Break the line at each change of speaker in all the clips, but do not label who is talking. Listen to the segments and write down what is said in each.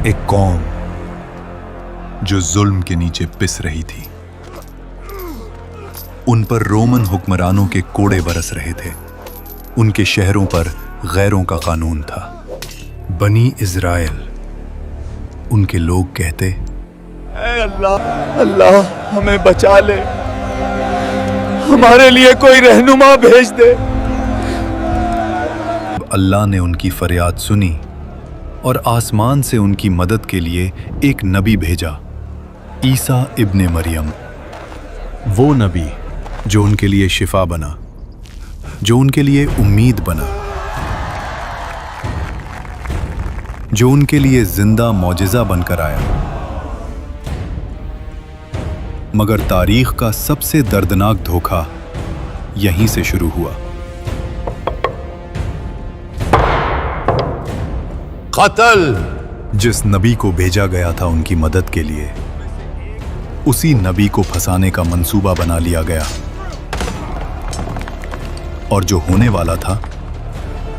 एक कौम जो जुल्म के नीचे पिस रही थी। उन पर रोमन हुक्मरानों के कोड़े बरस रहे थे। उनके शहरों पर गैरों का कानून था। बनी इज़राइल, उनके लोग कहते,
ऐ अल्लाह, अल्लाह हमें बचा ले, हमारे लिए कोई रहनुमा भेज दे।
अल्लाह ने उनकी फरियाद सुनी और आसमान से उनकी मदद के लिए एक नबी भेजा, ईसा इब्ने मरियम। वो नबी जो उनके लिए शिफा बना, जो उनके लिए उम्मीद बना, जो उनके लिए जिंदा मौजिज़ा बनकर आया। मगर तारीख का सबसे दर्दनाक धोखा यहीं से शुरू हुआ।
कत्ल।
जिस नबी को भेजा गया था उनकी मदद के लिए, उसी नबी को फंसाने का मंसूबा बना लिया गया। और जो होने वाला था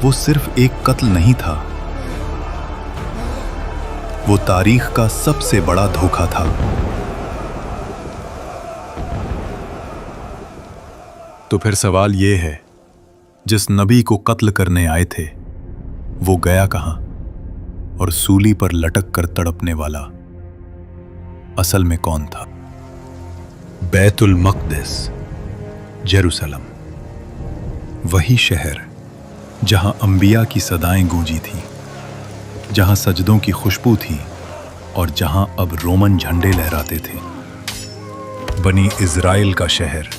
वो सिर्फ एक कत्ल नहीं था, वो तारीख का सबसे बड़ा धोखा था। तो फिर सवाल ये है, जिस नबी को कत्ल करने आए थे वो गया कहां? और सूली पर लटक कर तड़पने वाला असल में कौन था? बैतुल मक़दिस, जेरूसलम, वही शहर जहां अंबिया की सदाएं गूंजी थीं, जहां सजदों की खुशबू थी और जहां अब रोमन झंडे लहराते थे। बनी इज़राइल का शहर,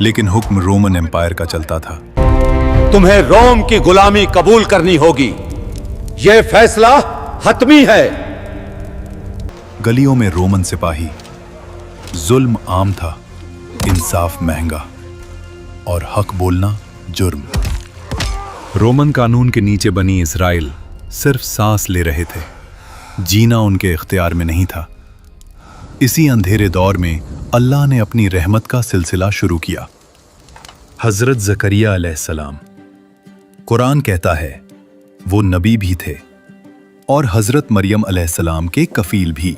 लेकिन हुक्म रोमन एम्पायर का चलता था।
तुम्हें रोम की गुलामी कबूल करनी होगी, यह फैसला हतमी है।
गलियों में रोमन सिपाही, जुल्म आम था, इंसाफ महंगा और हक बोलना जुर्म। रोमन कानून के नीचे बनी इज़राइल सिर्फ सांस ले रहे थे, जीना उनके इख्तियार में नहीं था। इसी अंधेरे दौर में अल्लाह ने अपनी रहमत का सिलसिला शुरू किया। हज़रत ज़करिया अलैहिस्सलाम, कुरान कहता है वो नबी भी थे और हज़रत मरियम अलैहिस्सलाम के कफील भी।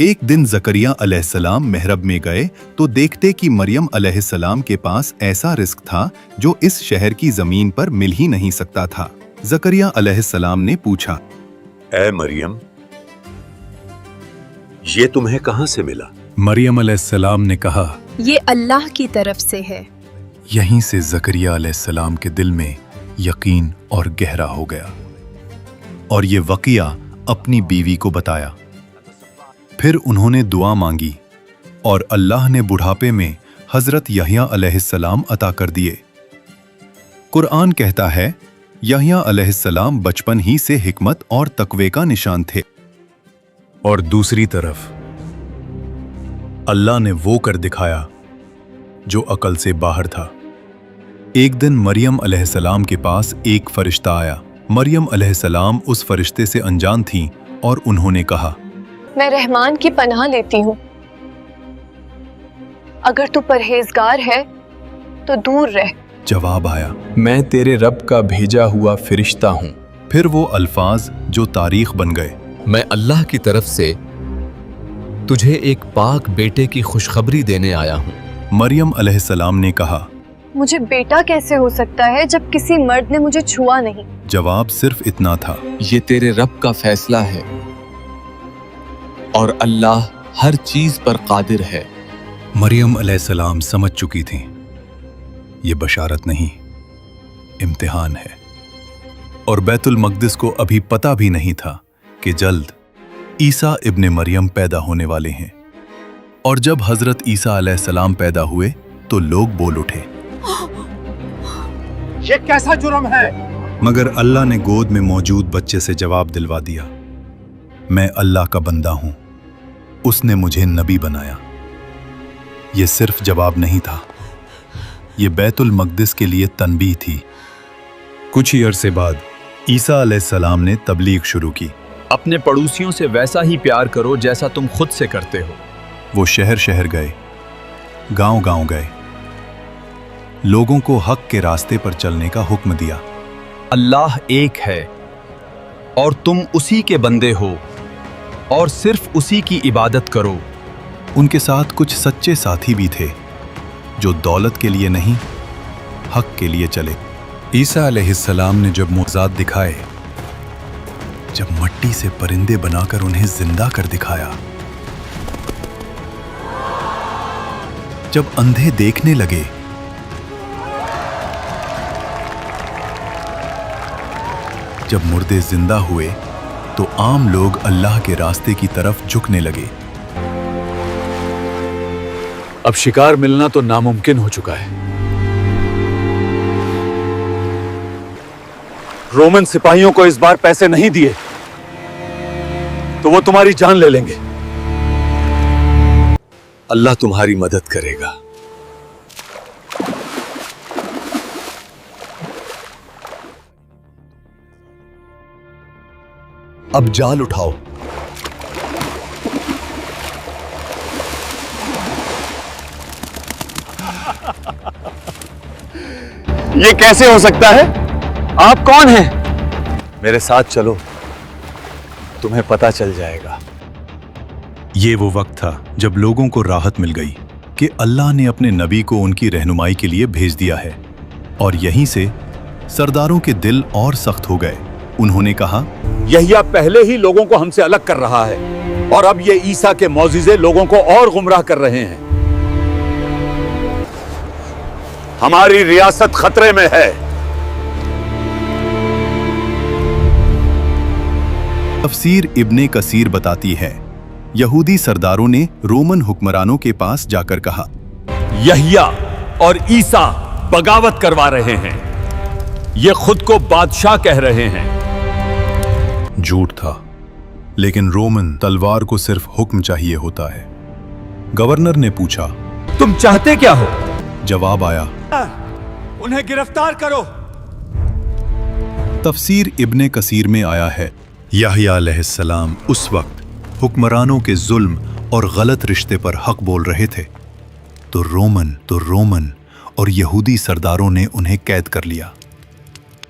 एक दिन ज़करिया अलैहिस्सलाम महरब में गए तो देखते कि मरियम अलैहिस्सलाम के पास ऐसा रिस्क था जो इस शहर की जमीन पर मिल ही नहीं सकता था। ज़करिया अलैहिस्सलाम ने पूछा,
ऐ मरियम, ये तुम्हें कहां से मिला?
मरियम अलैहिस्सलाम ने कहा,
ये अल्लाह की तरफ से है।
यहीं से ज़करिया अलैहिस्सलाम के दिल में यकीन और गहरा हो गया और ये वक़िया अपनी बीवी को बताया। फिर उन्होंने दुआ मांगी और अल्लाह ने बुढ़ापे में हज़रत यहया अलैहिस्सलाम अता कर दिए। कुरान कहता है यहया अलैहिस्सलाम बचपन ही से हिकमत और तकवे का निशान थे। और दूसरी तरफ अल्लाह ने वो कर दिखाया जो अकल से बाहर था। एक दिन मरियम अलैहिस्सलाम के पास एक फरिश्ता आया। मरियम अलैहिस्सलाम उस फरिश्ते से अनजान थीं और उन्होंने कहा,
मैं रहमान की पनाह लेती हूँ, अगर तू परहेजगार है तो दूर रह।
जवाब आया,
मैं तेरे रब का भेजा हुआ फरिश्ता हूँ।
फिर वो अल्फाज जो तारीख बन गए,
मैं अल्लाह की तरफ से तुझे एक पाक बेटे की खुशखबरी देने आया हूँ।
मरियम अलैहिस्सलाम ने कहा,
मुझे बेटा कैसे हो सकता है जब किसी मर्द ने मुझे छुआ नहीं?
जवाब सिर्फ इतना था,
ये तेरे रब का फैसला है और अल्लाह हर चीज पर कादिर है।
मरियम अलैहिस्सलाम समझ चुकी थीं, ये बशारत नहीं, इम्तिहान है। और बैतुल मक़दिस को अभी पता भी नहीं था कि जल्द ईसा इब्ने मरियम पैदा होने वाले हैं। और जब हज़रत ईसा अलैहिस्सलाम पैदा हुए तो लोग बोल उठे,
ये कैसा जुर्म है?
मगर अल्लाह ने गोद में मौजूद बच्चे से जवाब दिलवा दिया, मैं अल्लाह का बंदा हूं, उसने मुझे नबी बनाया। ये सिर्फ जवाब नहीं था, ये बैतुल मक़दिस के लिए तनबीह थी। कुछ ही अरसे बाद ईसा अलैहिस्सलाम ने तबलीग शुरू की।
अपने पड़ोसियों से वैसा ही प्यार करो जैसा तुम खुद से करते हो।
वो शहर शहर गए, गांव गांव गए, लोगों को हक के रास्ते पर चलने का हुक्म दिया।
अल्लाह एक है, اور تم اسی کے بندے ہو اور صرف اسی کی عبادت کرو۔
ان کے ساتھ کچھ سچے ساتھی بھی تھے جو دولت کے لیے نہیں، حق کے لیے چلے۔ عیسیٰ علیہ السلام نے جب معجزات دکھائے، جب مٹی سے پرندے بنا کر انہیں زندہ کر دکھایا، جب اندھے دیکھنے لگے، جب مردے زندہ ہوئے، تو عام لوگ اللہ کے راستے کی طرف جھکنے لگے۔ اب شکار ملنا تو ناممکن ہو چکا ہے۔
رومن سپاہیوں کو اس بار پیسے نہیں دیے تو وہ تمہاری جان لے لیں گے۔
اللہ تمہاری مدد کرے گا۔
اب جال اٹھاؤ۔
یہ کیسے ہو سکتا ہے؟ آپ کون ہیں؟ میرے ساتھ چلو، تمہیں پتہ چل جائے گا۔
یہ وہ وقت تھا جب لوگوں کو راحت مل گئی کہ اللہ نے اپنے نبی کو ان کی رہنمائی کے لیے بھیج دیا ہے، اور یہیں سے سرداروں کے دل اور سخت ہو گئے۔ انہوں نے کہا،
یحییٰ پہلے ہی لوگوں کو ہم سے الگ کر رہا ہے، اور اب یہ عیسیٰ کے معجزے لوگوں کو اور گمراہ کر رہے ہیں۔ ہماری ریاست خطرے میں ہے۔
تفسیر ابن کثیر بتاتی ہے، یہودی سرداروں نے رومن حکمرانوں کے پاس جا کر کہا،
یحییٰ اور عیسیٰ بغاوت کروا رہے ہیں، یہ خود کو بادشاہ کہہ رہے ہیں۔
جھوٹ تھا، لیکن رومن تلوار کو صرف حکم چاہیے ہوتا ہے۔ گورنر نے پوچھا،
تم چاہتے کیا ہو؟
جواب آیا،
انہیں گرفتار کرو۔
تفسیر ابن کثیر میں آیا ہے، یحییٰ علیہ السلام اس وقت حکمرانوں کے ظلم اور غلط رشتے پر حق بول رہے تھے، تو رومن اور یہودی سرداروں نے انہیں قید کر لیا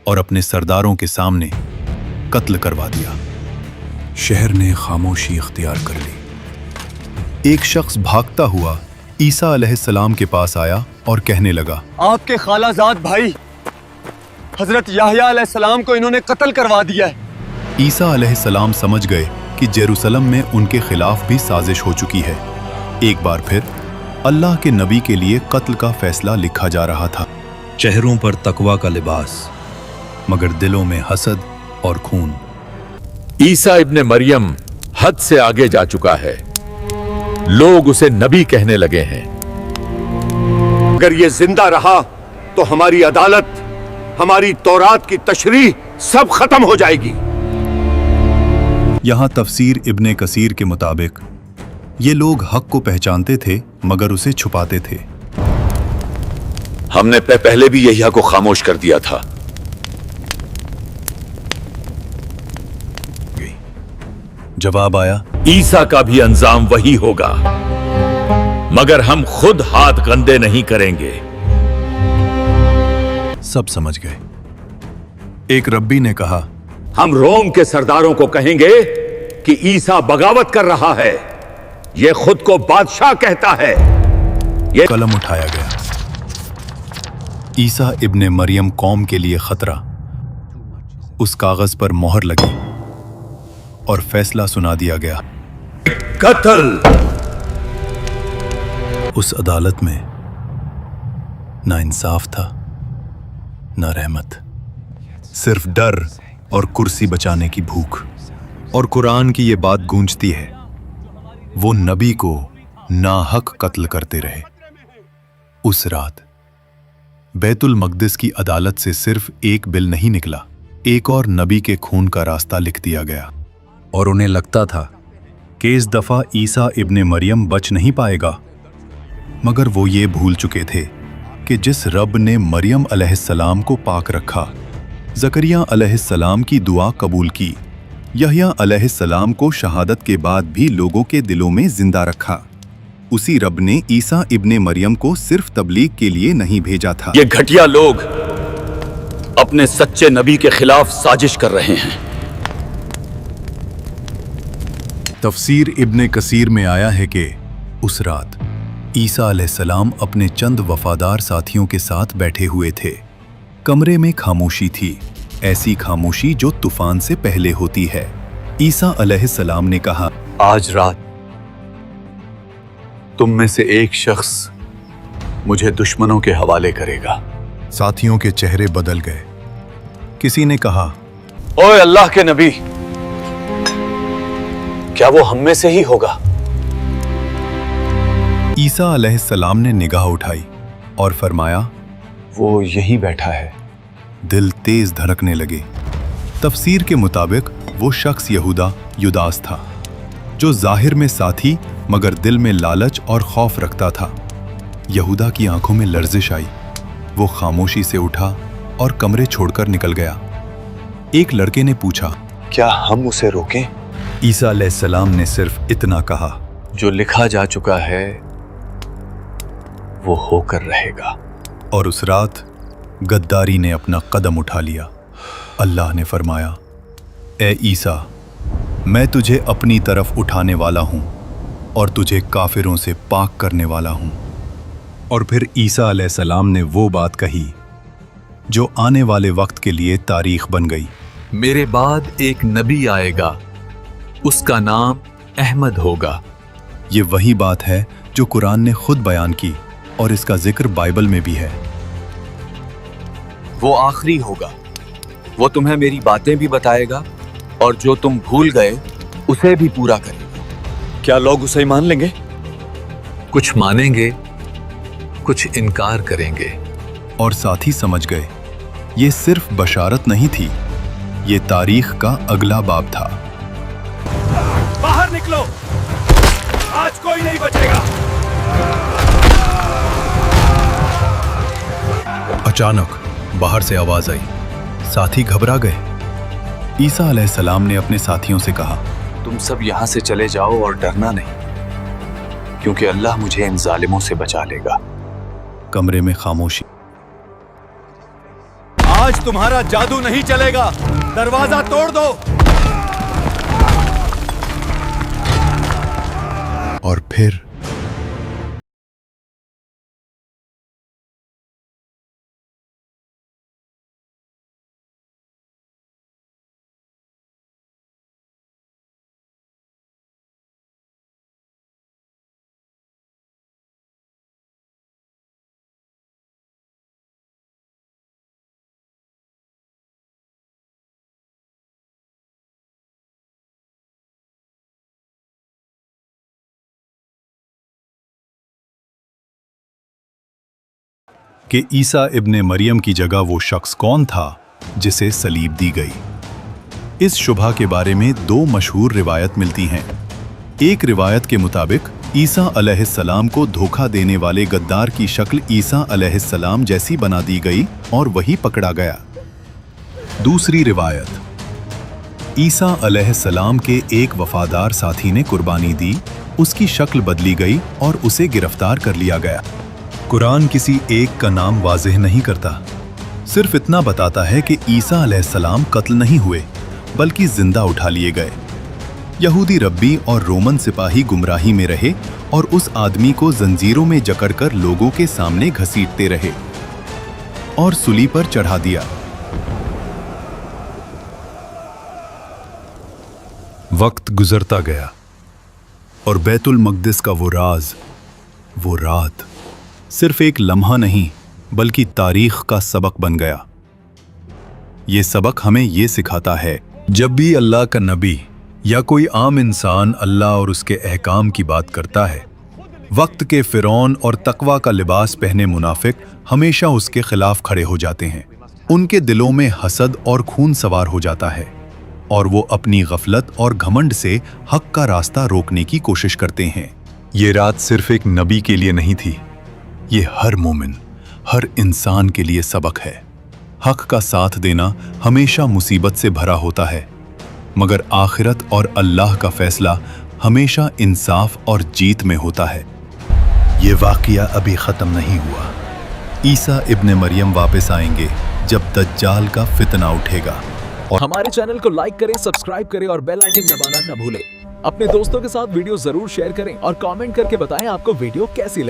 اور اپنے سرداروں کے سامنے قتل کروا دیا۔ شہر نے خاموشی اختیار کر لی۔ ایک شخص بھاگتا ہوا عیسیٰ علیہ السلام کے پاس آیا اور کہنے لگا،
آپ کے خالہ زاد بھائی حضرت یحییٰ علیہ السلام کو انہوں نے قتل کروا دیا ہے۔
عیسیٰ علیہ السلام سمجھ گئے کہ یروشلم میں ان کے خلاف بھی سازش ہو چکی ہے۔ ایک بار پھر اللہ کے نبی کے لیے قتل کا فیصلہ لکھا جا رہا تھا۔ چہروں پر تقویٰ کا لباس، مگر دلوں میں حسد اور خون۔
عیسیٰ ابن مریم حد سے آگے جا چکا ہے، لوگ اسے نبی کہنے لگے ہیں۔ اگر یہ زندہ رہا تو ہماری عدالت، ہماری تورات کی تشریح سب ختم ہو جائے گی۔
یہاں تفسیر ابن کثیر کے مطابق یہ لوگ حق کو پہچانتے تھے مگر اسے چھپاتے تھے۔
ہم نے پہلے بھی یحییٰ کو خاموش کر دیا تھا۔
جواب آیا،
عیسیٰ کا بھی انجام وہی ہوگا، مگر ہم خود ہاتھ گندے نہیں کریں گے۔
سب سمجھ گئے۔ ایک ربی نے کہا،
ہم روم کے سرداروں کو کہیں گے کہ عیسیٰ بغاوت کر رہا ہے، یہ خود کو بادشاہ کہتا ہے۔ یہ
قلم اٹھایا گیا۔ عیسیٰ ابن مریم قوم کے لیے خطرہ۔ اس کاغذ پر مہر لگی اور فیصلہ سنا دیا گیا۔
قتل۔
اس عدالت میں نہ انصاف تھا، نہ رحمت، صرف ڈر اور کرسی بچانے کی بھوک۔ اور قرآن کی یہ بات گونجتی ہے، وہ نبی کو ناحق قتل کرتے رہے۔ اس رات بیت المقدس کی عدالت سے صرف ایک بل نہیں نکلا، ایک اور نبی کے خون کا راستہ لکھ دیا گیا، اور انہیں لگتا تھا کہ اس دفعہ عیسیٰ ابن مریم بچ نہیں پائے گا، مگر وہ یہ بھول چکے تھے کہ جس رب نے مریم علیہ السلام کو پاک رکھا، زکریا علیہ السلام کی دعا قبول کی، یحییٰ علیہ السلام کو شہادت کے بعد بھی لوگوں کے دلوں میں زندہ رکھا، اسی رب نے عیسیٰ ابن مریم کو صرف تبلیغ کے لیے نہیں بھیجا تھا۔
یہ گھٹیا لوگ اپنے سچے نبی کے خلاف سازش کر رہے ہیں۔
तफसीर इब्ने कसीर में आया है कि उस रात ईसा अलैहिस्सलाम अपने चंद वफादार साथियों के साथ बैठे हुए थे। कमरे में खामोशी थी, ऐसी खामोशी जो तूफान से पहले होती है। ईसा अलैहिस्सलाम ने कहा,
आज रात तुम में से एक शख्स मुझे दुश्मनों के हवाले करेगा।
साथियों के चेहरे बदल गए। किसी ने कहा,
ओए अल्लाह के नबी, क्या वो हम में से ही होगा?
ईसा अलैहिस्सलाम ने निगाह उठाई और फरमाया,
वो यहीं बैठा है।
दिल तेज धड़कने लगे। तफसीर के मुताबिक वो शख्स यहूदा युदास था, जो जाहिर में साथी मगर दिल में लालच और खौफ रखता था। यहूदा की आंखों में लर्जिश आई। वो खामोशी से उठा और कमरे छोड़कर निकल गया। एक लड़के ने पूछा,
क्या हम उसे रोकें?
ईसा अलैहिस्सलाम ने सिर्फ इतना कहा,
जो लिखा जा चुका है वो होकर रहेगा।
और उस रात गद्दारी ने अपना कदम उठा लिया। अल्लाह ने फरमाया, ए ईसा, मैं तुझे अपनी तरफ उठाने वाला हूं और तुझे काफिरों से पाक करने वाला हूं। और फिर ईसा अलैहिस्सलाम ने वो बात कही जो आने वाले वक्त के लिए तारीख बन गई।
मेरे बाद एक नबी आएगा, उसका नाम अहमद होगा।
ये वही बात है जो कुरान ने खुद बयान की और इसका जिक्र बाइबल में भी है।
वो आखिरी होगा, वो तुम्हें मेरी बातें भी बताएगा और जो तुम भूल गए उसे भी पूरा करेगा।
क्या लोग उसे मान लेंगे?
कुछ मानेंगे, कुछ इनकार करेंगे।
और साथी समझ गए, ये सिर्फ बशारत नहीं थी, ये तारीख का अगला बाब था।
बाहर निकलो, आज कोई नहीं बचेगा।
अचानक बाहर से आवाज आई। साथी घबरा गए। ईसा अलैहिस्सलाम ने अपने साथियों से कहा,
तुम सब यहां से चले जाओ और डरना नहीं, क्योंकि अल्लाह मुझे इन जालिमों से बचा लेगा।
कमरे में खामोशी।
आज तुम्हारा जादू नहीं चलेगा, दरवाजा तोड़ दो।
और फिर कि ईसा इब्ने मरियम की जगह वो शख्स कौन था जिसे सलीब दी गई। इस शुबह के बारे में दो मशहूर रिवायत मिलती हैं। एक रिवायत के मुताबिक ईसा अलैहिस्सलाम को धोखा देने वाले गद्दार की शक्ल ईसा अलैहिस्सलाम जैसी बना दी गई और वही पकड़ा गया। दूसरी रिवायत, ईसा अलैहिस्सलाम के एक वफादार साथी ने कुर्बानी दी, उसकी शक्ल बदली गई और उसे गिरफ्तार कर लिया गया। कुरान किसी एक का नाम वाज़ेह नहीं करता, सिर्फ इतना बताता है कि ईसा अलैहिस्सलाम कत्ल नहीं हुए बल्कि जिंदा उठा लिए गए। यहूदी रब्बी और रोमन सिपाही गुमराही में रहे और उस आदमी को जंजीरों में जकड़कर लोगों के सामने घसीटते रहे और सूली पर चढ़ा दिया। वक्त गुजरता गया और बैतुल मक़दिस का वो राज, वो रात सिर्फ एक लम्हा नहीं बल्कि तारीख का सबक बन गया। ये सबक हमें ये सिखाता है, जब भी अल्लाह का नबी या कोई आम इंसान अल्लाह और उसके अहकाम की बात करता है, वक्त के फिरौन और तकवा का लिबास पहने मुनाफिक हमेशा उसके खिलाफ खड़े हो जाते हैं। उनके दिलों में हसद और खून सवार हो जाता है और वो अपनी गफलत और घमंड से हक का रास्ता रोकने की कोशिश करते हैं। ये रात सिर्फ एक नबी के लिए नहीं थी, ये हर मोमिन, हर इंसान के लिए सबक है। हक का साथ देना हमेशा मुसीबत से भरा होता है, मगर आखिरत और अल्लाह का फैसला हमेशा इंसाफ और जीत में होता है। ये वाक़या अभी ख़त्म नहीं हुआ। ईसा इब्ने मरियम वापस आएंगे जब दज्जाल का फितना उठेगा।
हमारे चैनल को लाइक करें, सब्सक्राइब करें और बेल आइकन दबाना न भूलें।
अपने दोस्तों के साथ वीडियो जरूर शेयर करें और कमेंट करके बताएं आपको वीडियो कैसी लगी।